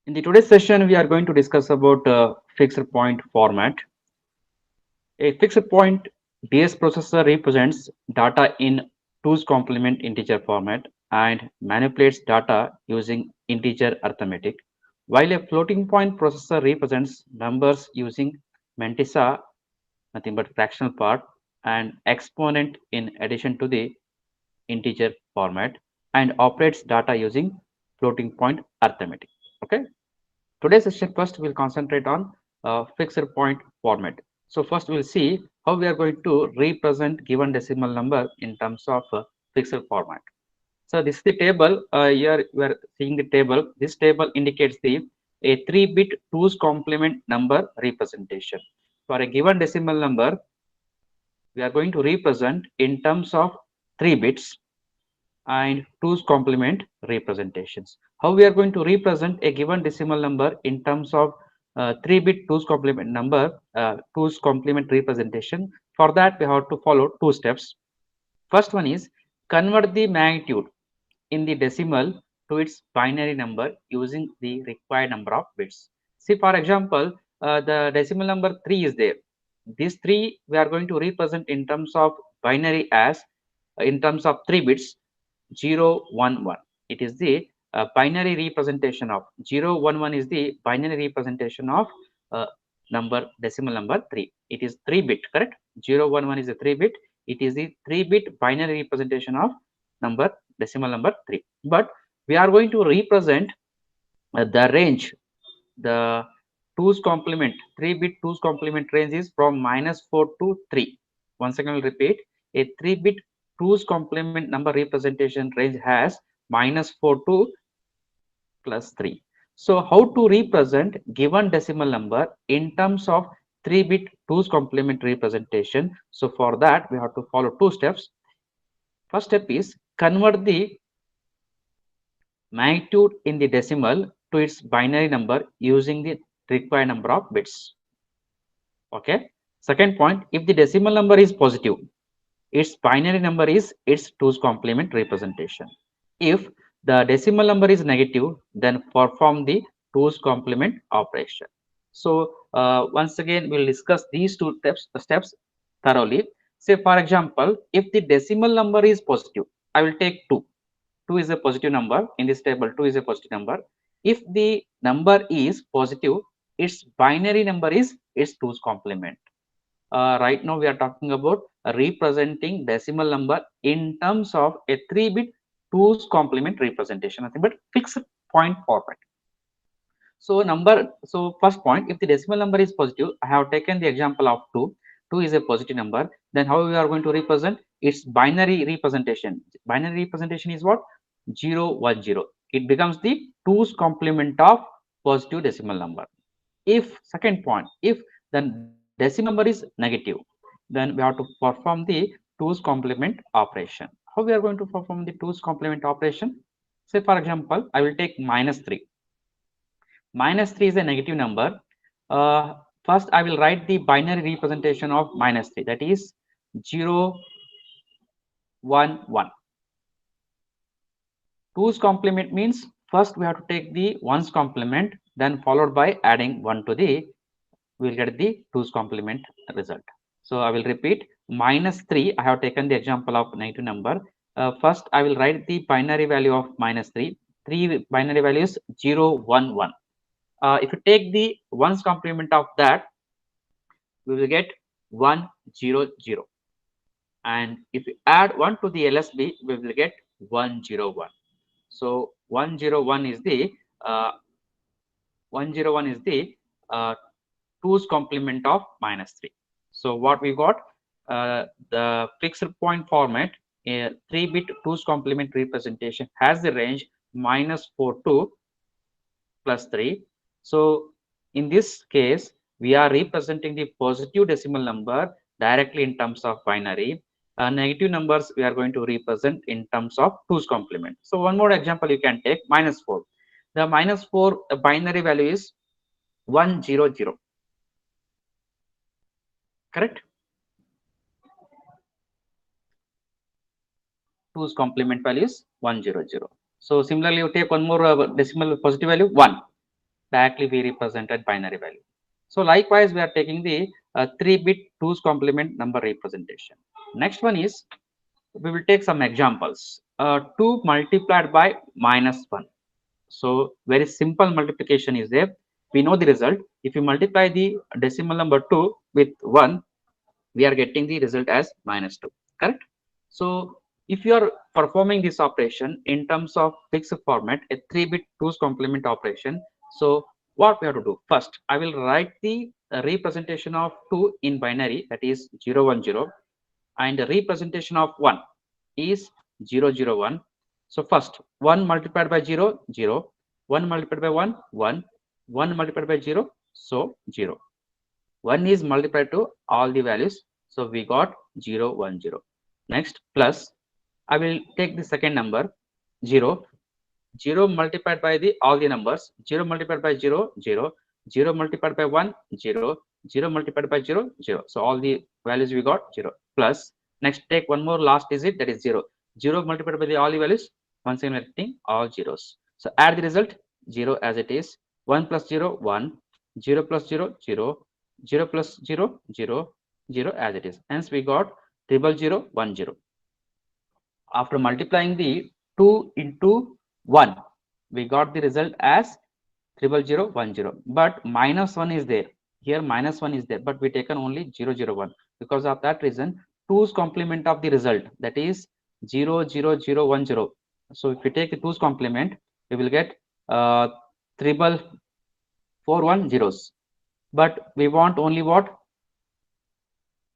In the today's session, we are going to discuss about fixed point format. A fixed point DS processor represents data in 2's complement integer format and manipulates data using integer arithmetic, while a floating point processor represents numbers using mantissa, nothing but fractional part, and exponent in addition to the integer format, and operates data using floating point arithmetic. Okay. Today's session first will concentrate on fixed point format. So first we'll see how we are going to represent given decimal number in terms of fixed format. So this is the table. Here we are seeing the table. This table indicates the a 3-bit 2's complement number representation. For a given decimal number, we are going to represent in terms of 3 bits and 2's complement representations. How we are going to represent a given decimal number in terms of 3-bit 2's complement number, 2's complement representation. For that, we have to follow two steps. First one is convert the magnitude in the decimal to its binary number using the required number of bits. See, for example, the decimal number 3 is there. This 3 we are going to represent in terms of binary as in terms of 3 bits 0 1 1. It is the binary representation of 0 1 1 is the binary representation of uh, number decimal number 3. It is 3 bit, correct? 0 1 1 is a 3 bit. It is the 3 bit binary representation of number decimal number 3. But we are going to represent the range, the 2's complement, 3 bit 2's complement range is from -4 to 3. Once again, I'll repeat, a 3 bit 2's complement number representation range has -4 to +3. So how to represent given decimal number in terms of 3 bit 2's complement representation? So for that, we have to follow two steps. First step is convert the magnitude in the decimal to its binary number using the required number of bits. Okay. Second point, if the decimal number is positive, its binary number is its 2's complement representation. If the decimal number is negative, then perform the 2's complement operation. So once again, we'll discuss these two steps thoroughly. Say for example, if the decimal number is positive, I will take 2. 2 is a positive number in this table. 2 is a positive number. If the number is positive, its binary number is its 2's complement. Right now we are talking about representing decimal number in terms of a 3-bit 2's complement representation, nothing but fixed point format. So first point, if the decimal number is positive, I have taken the example of 2. 2 is a positive number. Then how we are going to represent its binary representation? Binary representation is what? 0 1 0. It becomes the 2's complement of positive decimal number. If second point, if the decimal number is negative, then we have to perform the 2's complement operation. How we are going to perform the 2's complement operation? Say for example, I will take -3. -3 is a negative number. First, I will write the binary representation of -3, that is 0 1 1. 2's complement means first we have to take the 1's complement, then followed by adding 1 to the, we will get the 2's complement result. So I will repeat, -3, I have taken the example of negative number. First, I will write the binary value of -3. 3 binary values 0 1 1. If you take the 1's complement of that, we will get 1 0 0. And if you add 1 to the LSB, we will get 1 0 1. So 1 0 1 is the uh, 101 is the 2's complement of -3. So what we got, the fixed point format, a 3-bit 2's complement representation has the range -4 to +3. So in this case, we are representing the positive decimal number directly in terms of binary. Negative numbers we are going to represent in terms of 2's complement. So one more example you can take, -4. The -4 binary value is 1 0 0. Correct? 2's complement value is 1 0 0. So similarly, you take one more decimal positive value 1. Directly we represented binary value. So likewise, we are taking the 3-bit 2's complement number representation. Next one is, we will take some examples. 2 multiplied by -1. So very simple multiplication is there. We know the result. If you multiply the decimal number 2 with 1, we are getting the result as -2. Correct? So if you are performing this operation in terms of fixed format, a 3-bit 2's complement operation, so what we have to do? First, I will write the representation of 2 in binary, that is 0 1 0, and the representation of 1 is 0 0 1. So first, 1 multiplied by 0 0, 1 multiplied by 1 1, 1 multiplied by 0, so 0. 1 is multiplied to all the values, so we got 0 1 0. Next, plus, I will take the second number 0. 0 multiplied by the all the numbers, 0 multiplied by 0 0, 0 multiplied by 1 0, 0 multiplied by 0 0. So all the values we got 0. Plus, next take one more last digit, that is 0. 0 multiplied by the all the values, once again writing all zeros. So add the result 0 as it is. 1 plus 0 1, 0 plus 0 0, 0 plus 0 0, 0 as it is. Hence we got 0 0 0 1 0. After multiplying the 2 into 1, we got the result as 0 0 0 1 0. But -1 is there. Here -1 is there, but we taken only 0 0 1. Because of that reason, 2's complement of the result, that is 0 0 0 1 0. So if we take the 2's complement, we will get triple 4 1 zeros. But we want only what?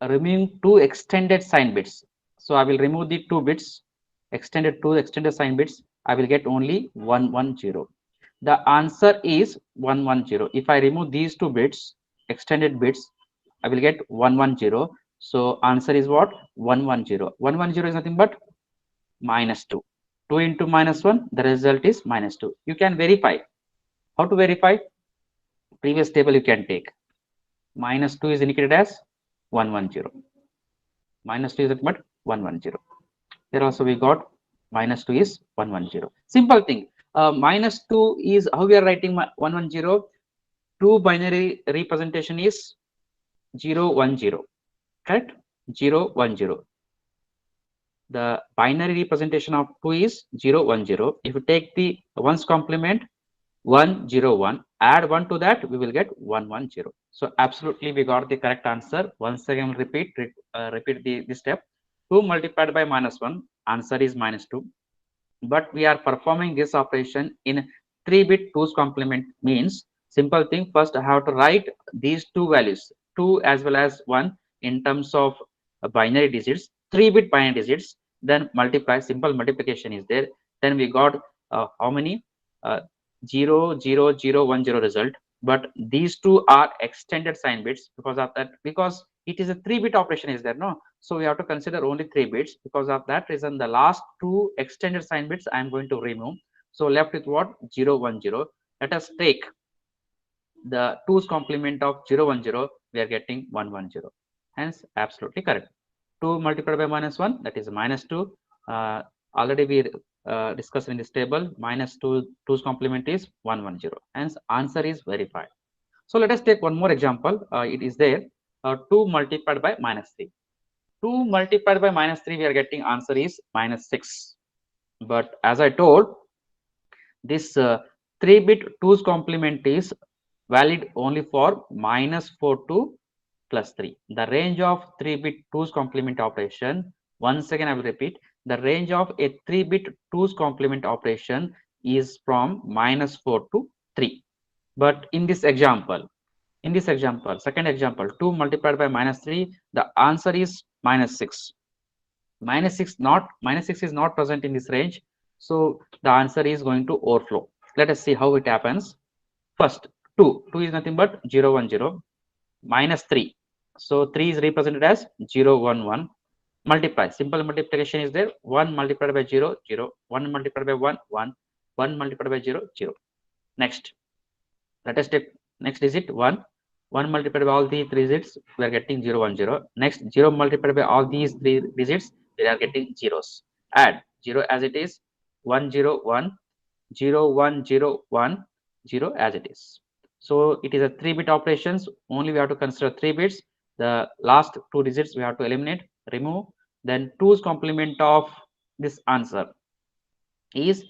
Removing two extended sign bits. So I will remove the 2 bits, extended sign bits. I will get only 1 1 0. The answer is 1 1 0. If I remove these 2 bits, extended bits, I will get 1 1 0. So answer is what? 1 1 0. 1 1 0 is nothing but -2. 2 into -1, the result is -2. You can verify. How to verify? Previous table you can take. -2 is indicated as 1 1 0. -2 is nothing but 1 1 0. Here also we got -2 is 1 1 0. Simple thing. -2 is how we are writing 1 1 0. 2 binary representation is 0 1 0. Correct? 0 1 0. The binary representation of 2 is 0 1 0. If you take the 1's complement 1 0 1, add 1 to that, we will get 1 1 0. So absolutely we got the correct answer. Once again repeat the step. 2 multiplied by -1, answer is -2. But we are performing this operation in 3-bit 2's complement, means simple thing. First I have to write these two values, 2 as well as 1, in terms of binary digits, 3-bit binary digits, then multiply. Simple multiplication is there. Then we got how many? uh, 0 0 0 1 0 result. But these two are extended sign bits. Because of that, because it is a 3-bit operation is there, no? So we have to consider only 3 bits. Because of that reason, the last two extended sign bits I am going to remove. So left with what? 0 1 0. Let us take the 2's complement of 0 1 0. We are getting 1 1 0. Hence absolutely correct. 2 multiplied by -1, that is -2. Already we discussed in this table. -2, 2's complement is 1 1 0. Hence answer is verified. So let us take one more example. It is there. 2 multiplied by -3. 2 multiplied by -3, we are getting answer is -6. But as I told, this 3-bit 2's complement is valid only for -4 to +3. The range of 3-bit 2's complement operation, once again I will repeat, the range of a 3-bit 2's complement operation is from -4 to 3. But in this example, second example, 2 multiplied by -3, the answer is -6. -6 is not present in this range, so the answer is going to overflow. Let us see how it happens. First, 2 is nothing but 0 1 0, -3. So 3 is represented as 0 1 1. Multiply. Simple multiplication is there. 1 multiplied by 0 0, 1 multiplied by 1 1, 1 multiplied by 0 0. Next, let us take next digit 1. 1 multiplied by all the 3 digits, we are getting 0 1 0. Next, 0 multiplied by all these 3 digits, we are getting zeros. Add 0 as it is, 1 0 1, 0 1 0 1, 0 as it is. So it is a 3-bit operations. Only we have to consider 3 bits. The last 2 digits we have to eliminate, remove. Then 2's complement of this answer is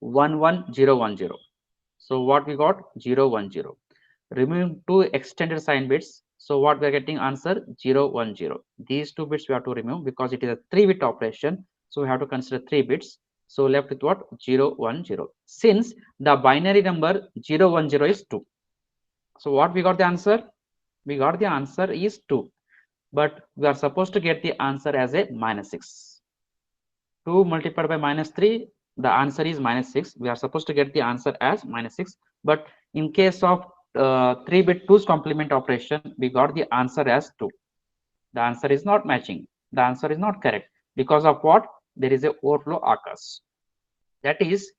11010. So what we got? 010. Removing 2 extended sign bits. So what we are getting answer 010. These 2 bits we have to remove because it is a 3-bit operation. So we have to consider 3 bits. So left with what? 010. Since the binary number 010 is 2. So what we got the answer? We got the answer is 2. But we are supposed to get the answer as a -6. 2 multiplied by -3, the answer is -6. We are supposed to get the answer as -6. But in case of 3-bit 2's complement operation, we got the answer as 2. The answer is not matching. The answer is not correct. Because of what? There is a overflow occurs. That is,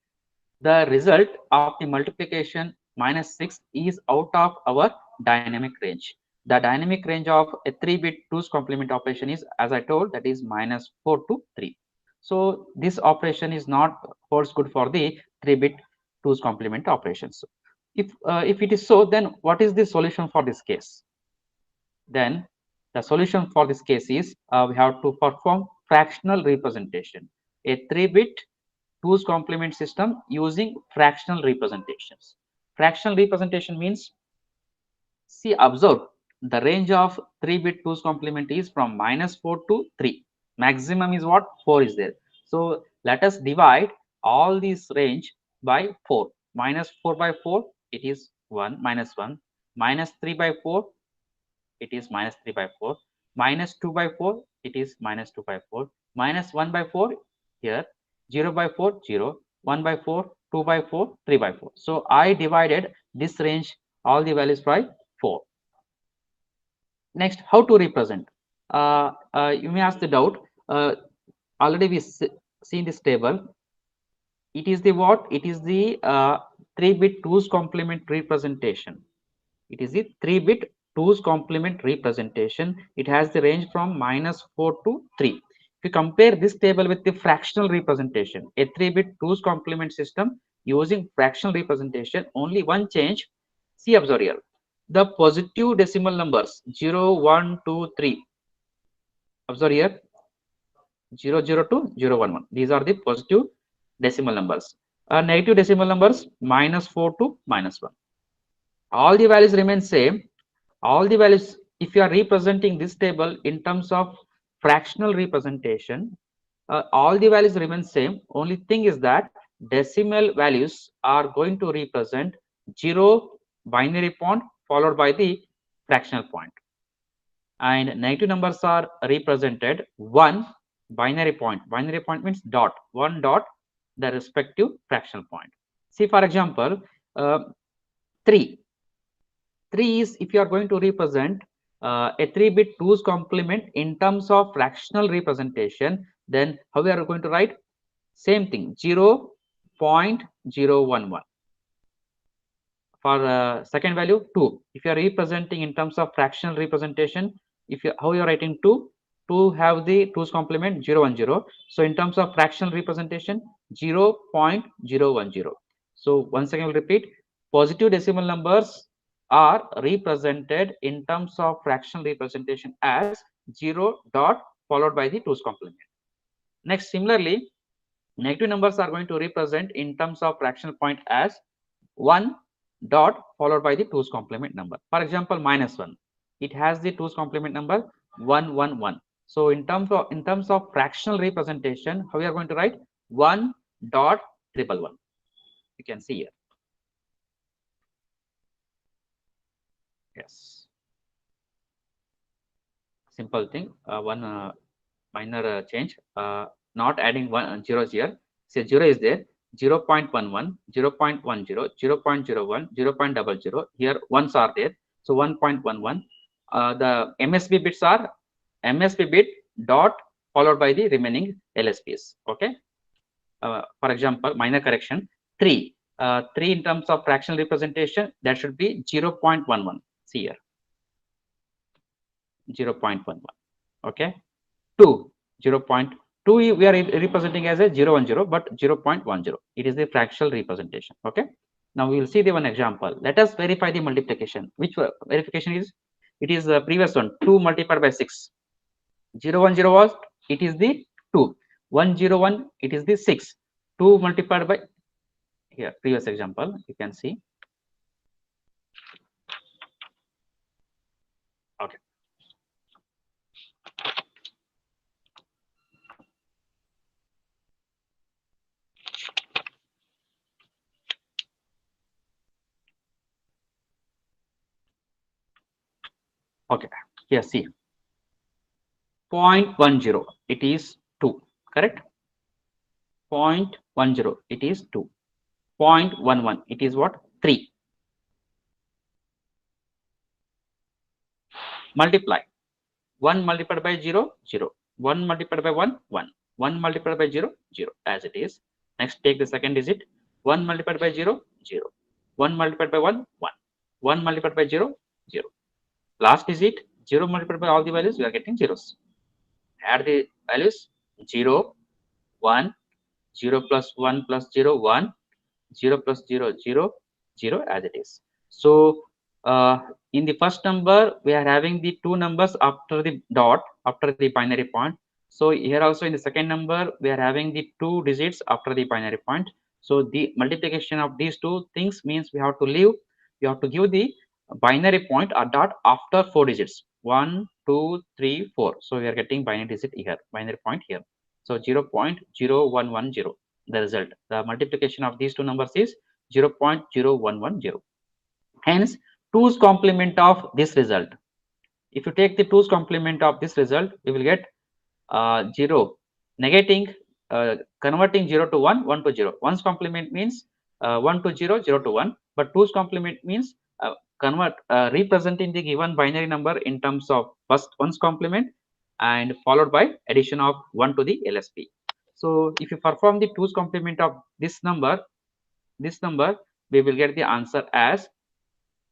the result of the multiplication -6 is out of our dynamic range. The dynamic range of a 3-bit 2's complement operation is, as I told, that is -4 to 3. So this operation is not holds good for the 3-bit 2's complement operations. If it is so, then what is the solution for this case? Then the solution for this case is we have to perform fractional representation. A 3-bit 2's complement system using fractional representations. Fractional representation means, see, observe, the range of 3-bit 2's complement is from -4 to 3. Maximum is what? 4 is there. So let us divide all this range by 4. -4 by 4, it is 1, -1. -3 by 4, it is -3 by 4. -2 by 4, it is -2 by 4. -1 by 4, here 0 by 4, 0. 1 by 4, 2 by 4, 3 by 4. So I divided this range, all the values by 4. Next, how to represent? You may ask the doubt. Already we seen this table. It is the what? It is the 3-bit 2's complement representation. It is the 3-bit 2's complement representation. It has the range from -4 to 3. If you compare this table with the fractional representation, a 3-bit 2's complement system using fractional representation, only one change. See, observe here. The positive decimal numbers 0, 1, 2, 3. Observe here 0, 0 to 0, 1, 1. These are the positive decimal numbers. Negative decimal numbers -4 to -1. All the values remain same. All the values, if you are representing this table in terms of fractional representation, all the values remain same. Only thing is that decimal values are going to represent 0 binary point followed by the fractional point, and negative numbers are represented 1 binary point. Binary point means dot, 1 dot, the respective fractional point. See, for example, 3 is, if you are going to represent a 3-bit 2's complement in terms of fractional representation, then how we are going to write? Same thing, 0.011. For second value 2, if you are representing in terms of fractional representation, if you, how you are writing 2 have the 2's complement 010. So in terms of fractional representation 0.010. So once again I will repeat, positive decimal numbers are represented in terms of fractional representation as 0 dot followed by the 2's complement. Next, similarly, negative numbers are going to represent in terms of fractional point as 1 dot followed by the 2's complement number. For example, -1, it has the 2's complement number 111. So in terms of fractional representation, how we are going to write? 1 dot 111. You can see here. Yes, simple thing. One minor change. Not adding zeros here. Say 0 is there. 0.11, 0.10, 0.01, 0.00. Here ones are there. So 1.11. The MSB bits are MSB bit dot followed by the remaining LSBs. Okay. For example, minor correction, 3. 3 in terms of fractional representation, that should be 0.11. See here. 0.11. Okay. 2. 0.2 we are representing as a 010, but 0.10. It is the fractional representation. Okay. Now we will see the one example. Let us verify the multiplication. Which verification is? It is the previous one, 2 multiplied by 6. 0 1 0 was, it is the 2. 1 0 1, it is the 6. 2 multiplied by, here previous example you can see. Okay. Okay, here see, 0.10, it is 2, correct? 0.10, it is 2. 0.11, it is what? 3. Multiply. 1 multiplied by 0, 0. 1 multiplied by 1, 1. 1 multiplied by 0, 0, as it is. Next, take the second digit. 1 multiplied by 0, 0. 1 multiplied by 1, 1. 1 multiplied by 0, 0. Last digit, 0 multiplied by all the values, we are getting zeros. Add the values, 0, 1, 0 plus 1 plus 0, 1, 0 plus 0, 0, 0, as it is. So in the first number, we are having the two numbers after the dot, after the binary point. So here also in the second number, we are having the two digits after the binary point. So the multiplication of these two things means we have to leave, you have to give the binary point or dot after 4 digits. 1, 2, 3, 4. So we are getting binary digit here, binary point here. So 0.0110, the result. The multiplication of these two numbers is 0.0110. Hence, 2's complement of this result. If you take the 2's complement of this result, we will get 0, negating, converting 0 to 1, 1 to 0. 1's complement means 1 to 0, 0 to 1. But 2's complement means representing the given binary number in terms of first 1's complement and followed by addition of 1 to the LSB. So if you perform the 2's complement of this number, we will get the answer as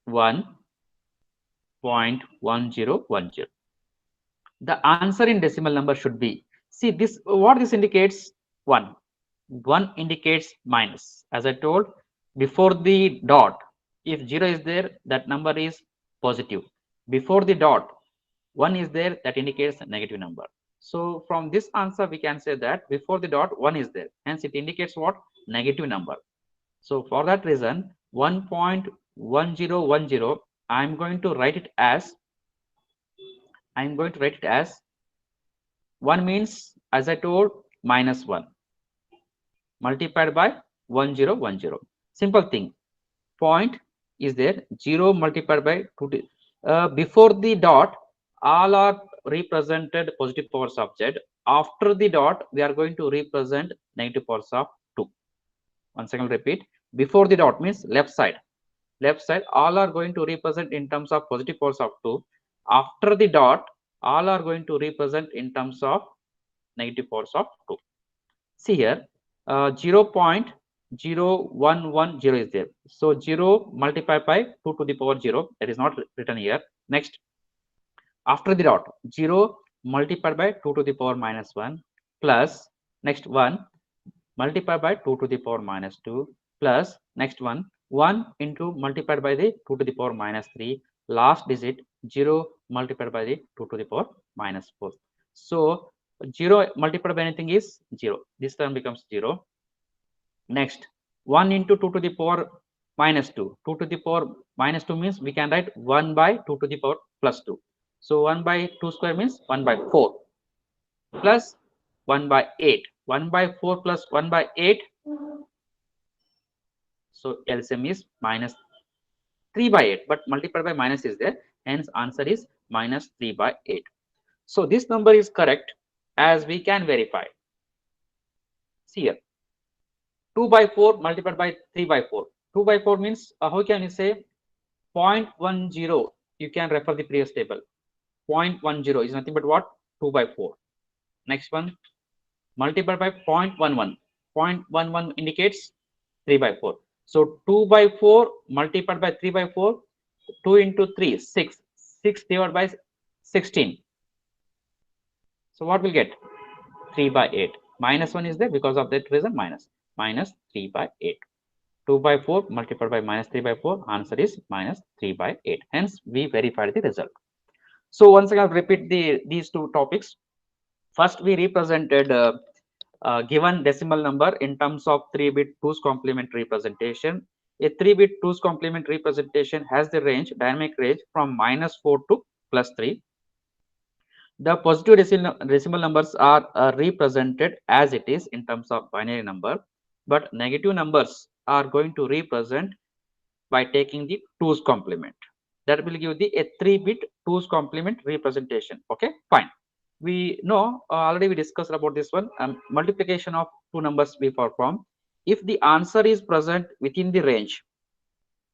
1.1010. The answer in decimal number should be, see this, what this indicates, 1. 1 indicates minus. As I told, before the dot, if 0 is there, that number is positive. Before the dot, 1 is there, that indicates a negative number. So from this answer, we can say that before the dot, 1 is there. Hence, it indicates what? Negative number. So for that reason, 1.1010, I'm going to write it as 1 means, as I told, minus 1 multiplied by 1010. Simple thing. Point is there, 0 multiplied by 2. Before the dot, all are represented positive powers of z. After the dot, we are going to represent negative powers of 2. Once again, repeat. Before the dot means left side, all are going to represent in terms of positive powers of 2. After the dot, all are going to represent in terms of negative powers of 2. See here, 0.0110 is there. So 0 multiplied by 2 to the power 0, that is not written here. Next, after the dot, 0 multiplied by 2 to the power minus 1 plus next 1 multiplied by 2 to the power minus 2 plus next 1 into multiplied by the 2 to the power minus 3, last digit 0 multiplied by the 2 to the power minus 4. So 0 multiplied by anything is 0. This term becomes 0. Next, 1 into 2 to the power minus 2. 2 to the power minus 2 means we can write 1 by 2 to the power plus 2. So 1 by 2 square means 1 by 4 plus 1 by 8. 1 by 4 plus 1 by 8. So LCM is minus 3 by 8, but multiplied by minus is there. Hence answer is minus 3 by 8. So this number is correct, as we can verify. See here, 2 by 4 multiplied by 3 by 4. 2 by 4 means how can you say 0.10? You can refer the previous table. 0.10 is nothing but what? 2 by 4. Next one, multiplied by 0.11. 0.11 indicates 3 by 4. So 2 by 4 multiplied by 3 by 4. 2 into 3, 6. 6 divided by 16. So what will get? 3 by 8. Minus 1 is there, because of that reason minus 3 by 8. 2 by 4 multiplied by minus 3 by 4, answer is minus 3 by 8. Hence, we verified the result. So once again, I'll repeat these two topics. First, we represented given decimal number in terms of 3-bit 2's complement representation. A 3-bit 2's complement representation has the range, dynamic range from -4 to +3. The positive decimal numbers are represented as it is in terms of binary number, but negative numbers are going to represent by taking the 2's complement. That will give the a 3-bit 2's complement representation. Okay, fine. We know already we discussed about this one. Multiplication of two numbers we perform. If the answer is present within the range,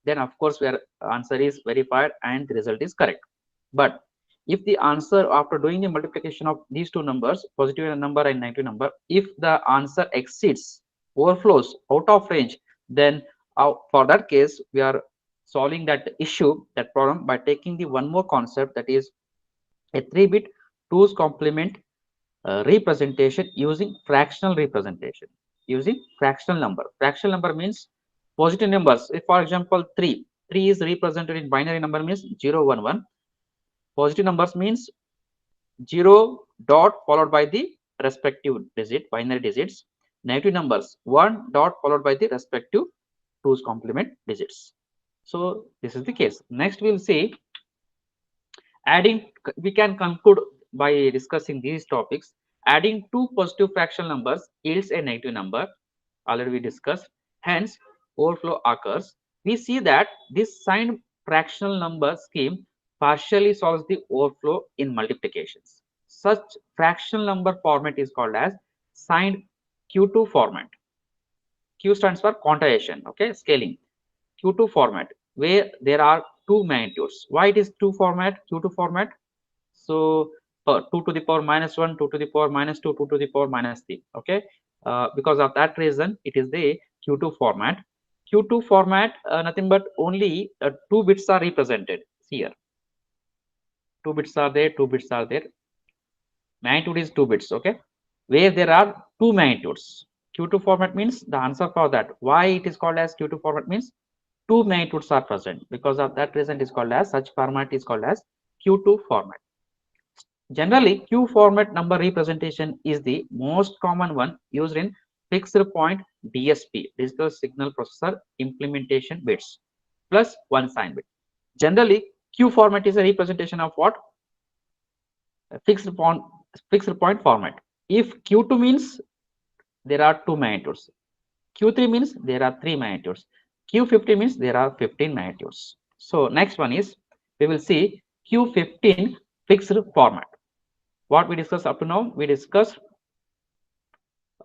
then of course where answer is verified and the result is correct. But if the answer after doing the multiplication of these two numbers, positive number and negative number, if the answer exceeds, overflows out of range, then for that case we are solving that issue, that problem, by taking the one more concept, that is a 3-bit 2's complement representation using fractional representation. Using fractional number. Fractional number means positive numbers. If for example 3 is represented in binary number means 0 1 1. Positive numbers means 0 dot followed by the respective digit, binary digits. Negative numbers 1 dot followed by the respective 2's complement digits. So this is the case. Next we will see adding. We can conclude by discussing these topics. Adding two positive fractional numbers yields a negative number. Already we discussed. Hence, overflow occurs. We see that this signed fractional number scheme partially solves the overflow in multiplications. Such fractional number format is called as signed Q2 format. Q stands for quantization, okay, scaling. Q2 format, where there are two magnitudes. Why it is two format, Q2 format? So 2 to the power minus 1, 2 to the power minus 2, 2 to the power minus 3. Okay, because of that reason, it is the Q2 format. Q2 format, nothing but only 2 bits are represented here. 2 bits are there, 2 bits are there. Magnitude is 2 bits. Okay, where there are two magnitudes. Q2 format means the answer for that. Why it is called as Q2 format means two magnitudes are present. Because of that reason, it is called as such format is called as Q2 format. Generally, Q format number representation is the most common one used in fixed point DSP, digital signal processor implementation bits, plus one sign bit. Generally, Q format is a representation of what? A fixed point format. If Q2 means there are two magnitudes, Q3 means there are three magnitudes, Q50 means there are 15 magnitudes. So next one is we will see Q15 fixed format. What we discussed up to now, we discussed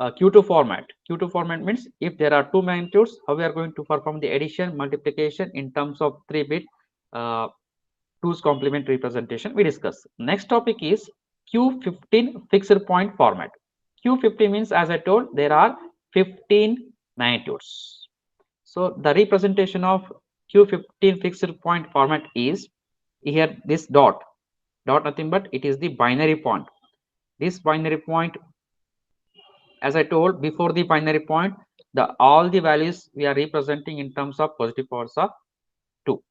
Q2 format. Q2 format means if there are two magnitudes, how we are going to perform the addition, multiplication in terms of 3-bit 2's complement representation we discuss. Next topic is Q15 fixed point format. Q15 means, as I told, there are 15 magnitudes. So the representation of Q15 fixed point format is here this dot nothing but it is the binary point. This binary point, as I told before, the binary point, all the values we are representing in terms of positive powers of 2.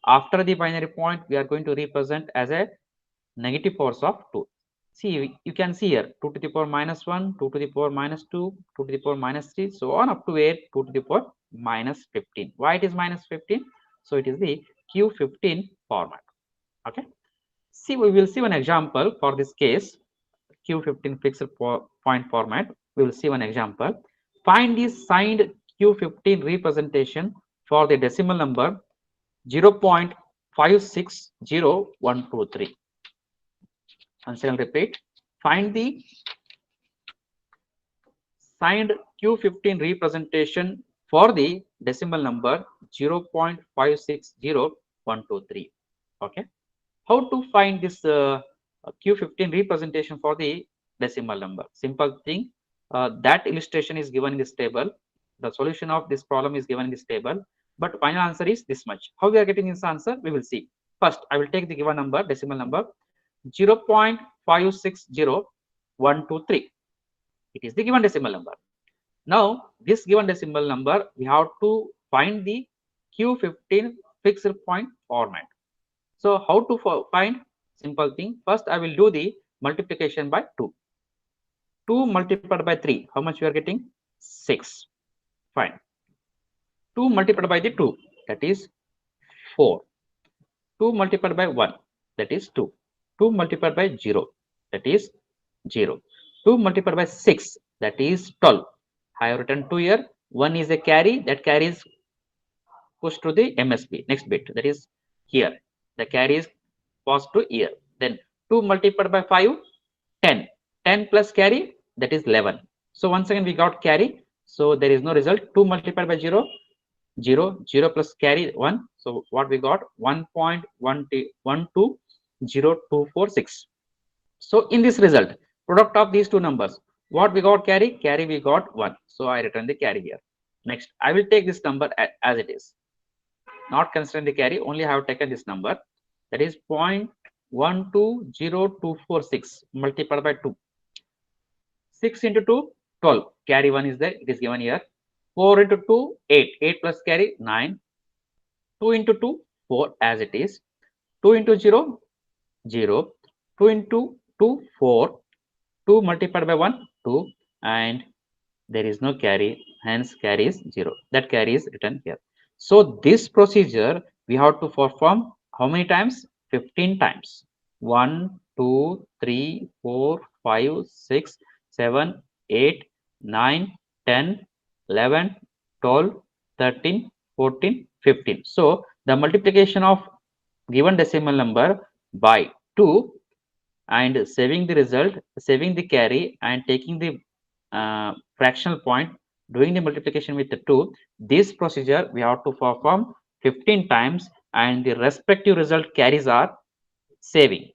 After the binary point, we are going to represent as a negative powers of 2. See, you can see here 2 to the power minus 1, 2 to the power minus 2, 2 to the power minus 3, so on up to 8, 2 to the power minus 15. Why it is minus 15? So it is the Q15 format. Okay. See, we will see one example for this case, Q15 fixed point format. We will see one example. Find the signed Q15 representation for the decimal number 0.560123. Once again, repeat. Find the signed Q15 representation for the decimal number 0.560123. Okay. How to find this Q15 representation for the decimal number? Simple thing. That illustration is given in this table. The solution of this problem is given in this table. But final answer is this much. How we are getting this answer? We will see. First, I will take the given number, decimal number 0.560123. It is the given decimal number. Now, this given decimal number, we have to find the Q15 fixed point format. So how to find? Simple thing. First, I will do the multiplication by 2. 2 multiplied by 3. How much we are getting? 6. Fine. 2 multiplied by the 2. That is 4. 2 multiplied by 1. That is 2. 2 multiplied by 0. That is 0. 2 multiplied by 6. That is 12. I have written 2 here. 1 is a carry. That carry is pushed to the MSB. Next bit. That is here. The carry is passed to here. Then 2 multiplied by 5. 10. 10 plus carry. That is 11. So once again we got carry. So there is no result. 2 multiplied by 0. 0. 0 plus carry 1. So what we got? 1.1202446. So in this result, product of these two numbers, what we got carry? Carry we got 1. So I return the carry here. Next, I will take this number as it is. Not considering the carry, only I have taken this number. That is 0.120246 multiplied by 2. 6 into 2, 12. Carry 1 is there. It is given here. 4 into 2, 8. 8 plus carry, 9. 2 into 2, 4 as it is. 2 into 0, 0. 2 into 2, 4. 2 multiplied by 1, 2. And there is no carry. Hence, carry is 0. That carry is written here. So, this procedure we have to perform how many times? 15 times. 1, 2, 3, 4, 5, 6, 7, 8, 9, 10, 11, 12, 13, 14, 15. So, the multiplication of given decimal number by 2 and saving the result, saving the carry and taking the fractional point, doing the multiplication with the 2, this procedure we have to perform 15 times and the respective result carries are saved.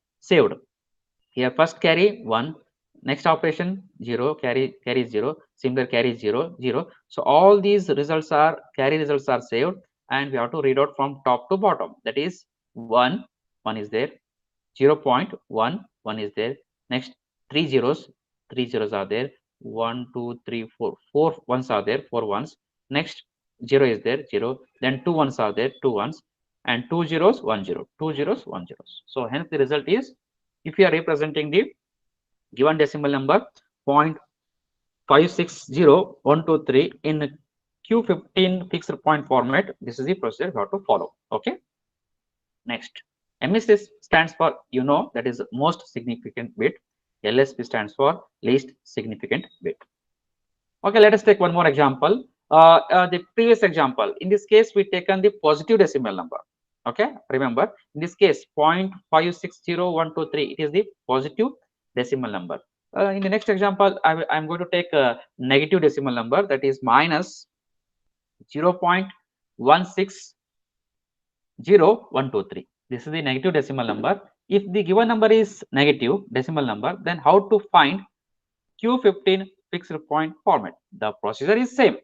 Here first carry 1, next operation 0, carry 0, similar carry 0, 0. So all these results are carry results are saved and we have to read out from top to bottom. That is 1 is there, 0.1 is there, next 3 zeros are there, 1 2 3 4 4 ones are there, 4 ones, next 0 is there, 0, then 2 ones are there, 2 ones, and 2 zeros 1 0, 2 zeros 1 zeros. So hence the result is, if you are representing the given decimal number 0.560123 in Q15 fixed point format, this is the procedure you have to follow. Okay. Next, MSS stands for, that is most significant bit. LSB stands for least significant bit. Okay, let us take one more example. The previous example, in this case, we taken the positive decimal number. Okay, remember, in this case, 0.560123, it is the positive decimal number. In the next example, I'm going to take a negative decimal number, that is minus 0.160123. This is the negative decimal number. If the given number is negative decimal number, then how to find Q15 fixed point format? The procedure is same.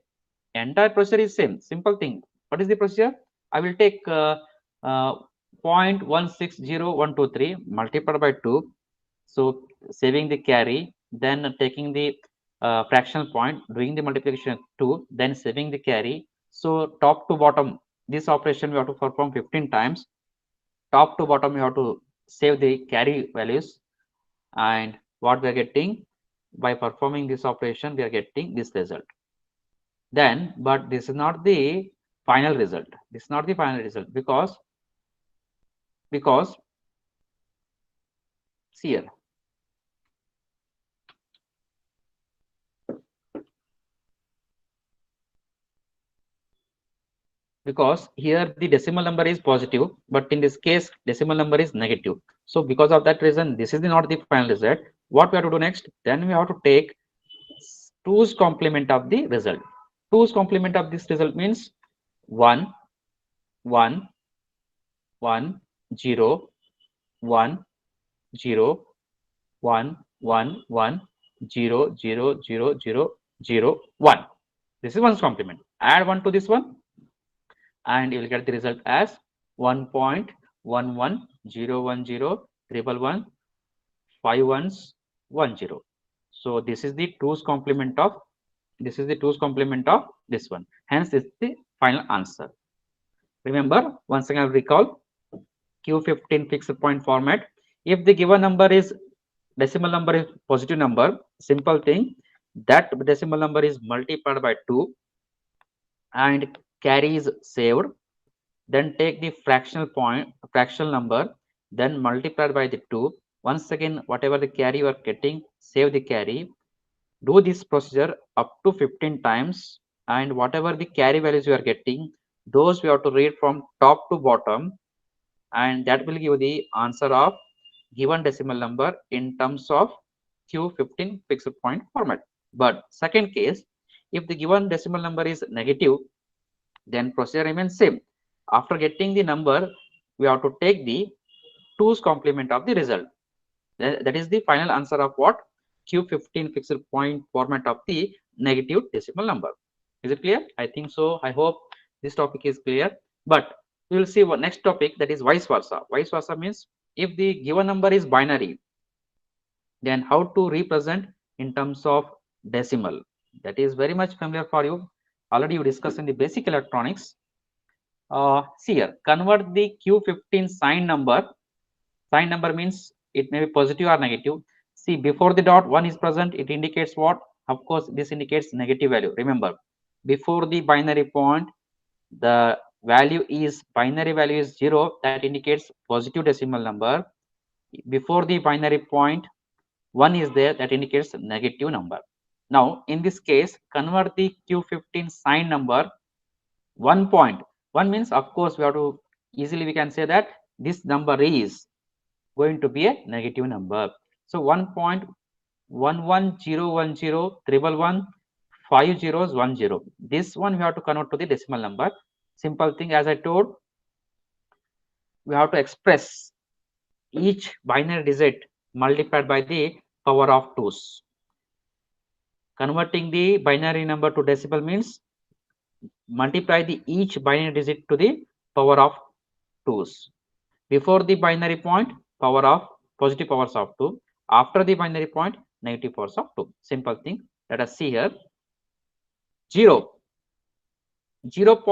Entire procedure is same. Simple thing. What is the procedure? I will take 0.160123 multiplied by 2. So saving the carry, then taking the fractional point, doing the multiplication of 2, then saving the carry. So top to bottom, this operation we have to perform 15 times. Top to bottom, you have to save the carry values, and what we are getting by performing this operation, we are getting this result. Then, but this is not the final result. This is not the final result because see here. Because here the decimal number is positive, but in this case decimal number is negative. So because of that reason, this is not the final result. What we have to do next? Then we have to take 2's complement of the result. 2's complement of this result means 1 1 1 0 1 0 1 1 1 0 0 0 0 0 1. This is 1's complement. Add 1 to this one, and you will get the result as 1.110103115110. So this is the 2's complement of This is the 2's complement of this one. Hence, this is the final answer. Remember, once again, I'll recall Q15 fixed point format. If the given number is decimal number is positive number, simple thing, that decimal number is multiplied by 2 and carry is saved. Then take the fractional number, then multiplied by the 2. Once again, whatever the carry you are getting, save the carry. Do this procedure up to 15 times, and whatever the carry values you are getting, those we have to read from top to bottom, and that will give you the answer of given decimal number in terms of Q15 fixed point format. But second case, if the given decimal number is negative, then procedure remains same. After getting the number, we have to take the 2's complement of the result. That is the final answer of what? Q15 fixed point format of the negative decimal number. Is it clear? I think so. I hope this topic is clear. But we will see what next topic, that is vice versa. Vice versa means if the given number is binary, then how to represent in terms of decimal. That is very much familiar for you. Already you discussed in the basic electronics. See here, convert the Q15 sign number. Sign number means it may be positive or negative. See, before the dot 1 is present, it indicates what? Of course, this indicates negative value. Remember, before the binary point, the value is binary value is 0, that indicates positive decimal number. Before the binary point, 1 is there, that indicates negative number. Now, in this case, convert the Q15 sign number. 1 point. 1 means, of course, we have to easily we can say that this number is going to be a negative number. So 1.110101115010. This one we have to convert to the decimal number. Simple thing, as I told, we have to express each binary digit multiplied by the power of 2's. Converting the binary number to decimal means multiply the each binary digit to the power of 2's. Before the binary point, power of positive powers of 2. After the binary point, negative powers of 2. Simple thing. Let us see here. 0. 0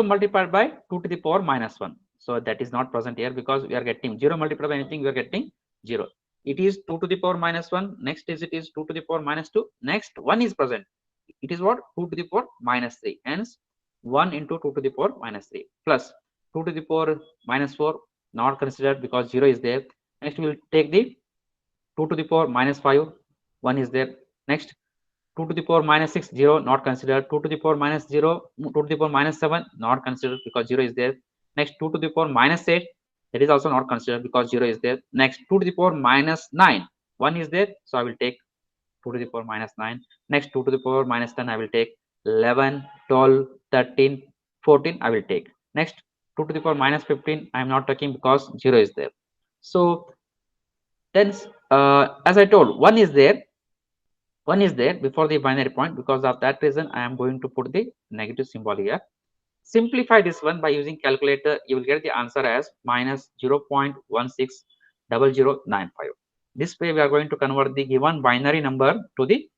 multiplied by 2 to the power minus 1. So that is not present here because we are getting 0 multiplied by anything, we are getting 0. It is 2 to the power minus 1. Next digit is 2 to the power minus 2. Next 1 is present. It is what? 2 to the power minus 3. Hence 1 into 2 to the power minus 3 plus 2 to the power minus 4, not considered because 0 is there. Next we will take the 2 to the power minus 5, 1 is there. Next 2 to the power minus 6, 0, not considered. 2 to the power minus 0, 2 to the power minus 7, not considered because 0 is there. Next 2 to the power minus 8, that is also not considered because 0 is there. Next 2 to the power minus 9, 1 is there, so I will take 2 to the power minus 9. Next 2 to the power minus 10, I will take 11, 12, 13, 14, I will take. Next 2 to the power minus 15, I am not taking because 0 is there. So then as I told, 1 is there before the binary point. Because of that reason, I am going to put the negative symbol here. Simplify this one by using calculator. You will get the answer as minus 0.160095. This way we are going to convert the given binary number to the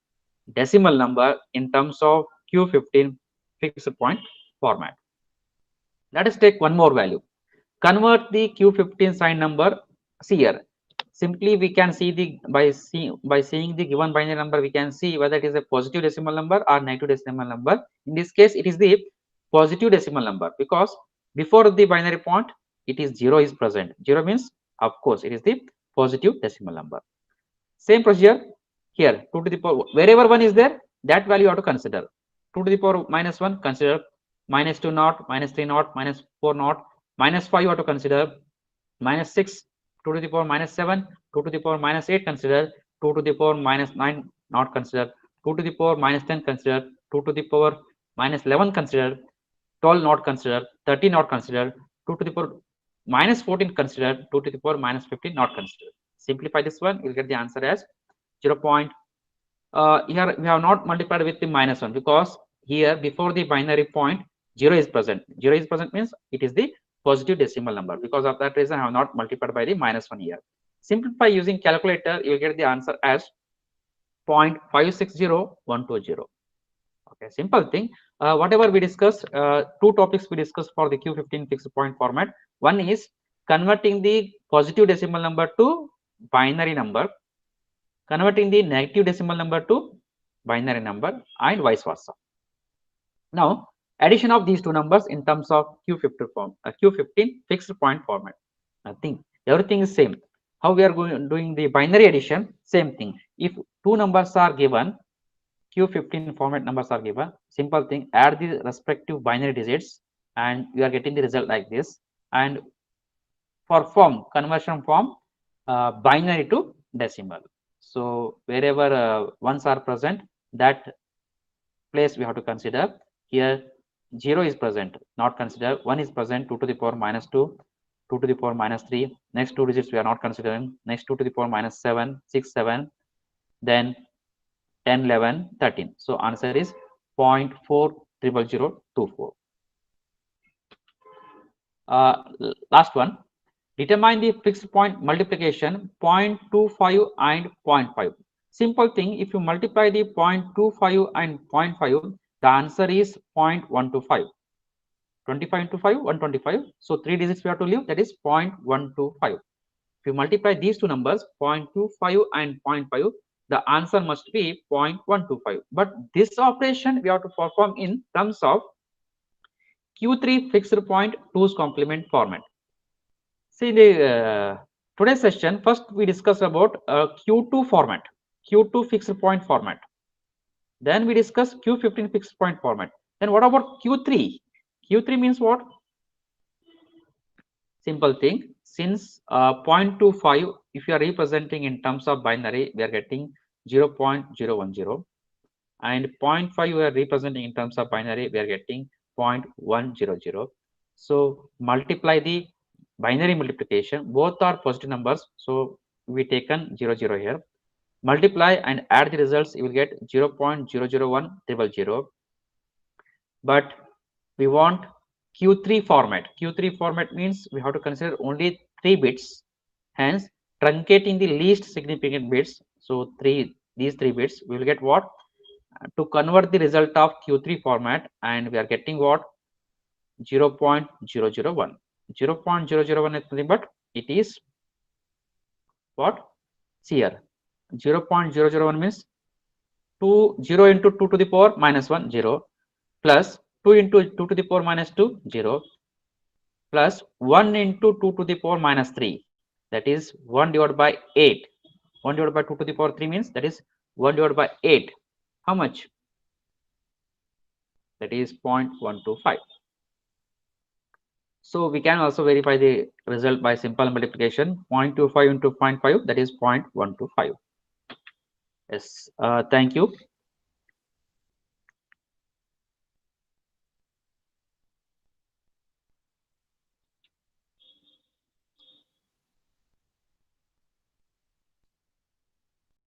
decimal number in terms of Q15 fixed point format. Let us take one more value. Convert the Q15 sign number. See here. Simply we can see the by seeing the given binary number, we can see whether it is a positive decimal number or negative decimal number. In this case, it is the positive decimal number because before the binary point, it is 0 is present. 0 means, of course, it is the positive decimal number. Same procedure here. 2 to the power, wherever 1 is there, that value you have to consider. 2 to the power minus 1, consider. Minus 2 not, minus 3 not, minus 4 not, minus 5 you have to consider. Minus 6, 2 to the power minus 7, 2 to the power minus 8 consider. 2 to the power minus 9 not consider. 2 to the power minus 10 consider. 2 to the power minus 11 consider. 12 not consider. 13 not consider. 2 to the power minus 14 consider. 2 to the power minus 15 not consider. Simplify this one, you'll get the answer as 0. Here we have not multiplied with the minus 1 because here before the binary point 0 is present. 0 is present means it is the positive decimal number. Because of that reason, I have not multiplied by the minus 1 here. Simplify using calculator, you will get the answer as 0.560120. Okay, simple thing. Whatever we discussed, two topics we discussed for the Q15 fixed point format. One is converting the positive decimal number to binary number, converting the negative decimal number to binary number, and vice versa. Now, addition of these two numbers in terms of Q15 fixed point format. Nothing, everything is same. How we are doing the binary addition? Same thing. If two numbers are given, Q15 format numbers are given, simple thing, add the respective binary digits and you are getting the result like this. And perform conversion from binary to decimal. So wherever ones are present, that place we have to consider. Here 0 is present, not consider. 1 is present, 2 to the power minus 2, 2 to the power minus 3. Next two digits we are not considering. Next 2 to the power minus 7, 6, 7. Then 10, 11, 13. So answer is 0.40024. Last one. Determine the fixed point multiplication 0.25 and 0.5. Simple thing, if you multiply the 0.25 and 0.5, the answer is 0.125. 25 into 5, 125. So 3 digits we have to leave, that is 0.125. If you multiply these two numbers, 0.25 and 0.5, the answer must be 0.125. But this operation we have to perform in terms of Q3 fixed point 2's complement format. See, the today's session, first we discuss about Q2 format, Q2 fixed point format. Then we discuss Q15 fixed point format. Then what about Q3? Q3 means what? Simple thing. Since 0.25, if you are representing in terms of binary, we are getting 0.010. And 0.5 we are representing in terms of binary, we are getting 0.100. So multiply the binary multiplication, both are positive numbers, so we taken 00 here. Multiply and add the results, you will get 0.001000. But we want Q3 format. Q3 format means we have to consider only 3 bits, hence truncating the least significant bits. So these 3 bits, we will get what? To convert the result of Q3 format, and we are getting what? 0.001. 0.001 is nothing but it is what? See here, 0.001 means 0 into 2 to the power minus 1, 0, plus 2 into 2 to the power minus 2, 0, plus 1 into 2 to the power minus 3, that is 1 divided by 8. 1 divided by 2 to the power 3 means that is 1 divided by 8. How much? That is 0.125. So we can also verify the result by simple multiplication. 0.25 into 0.5, that is 0.125. Yes, thank you.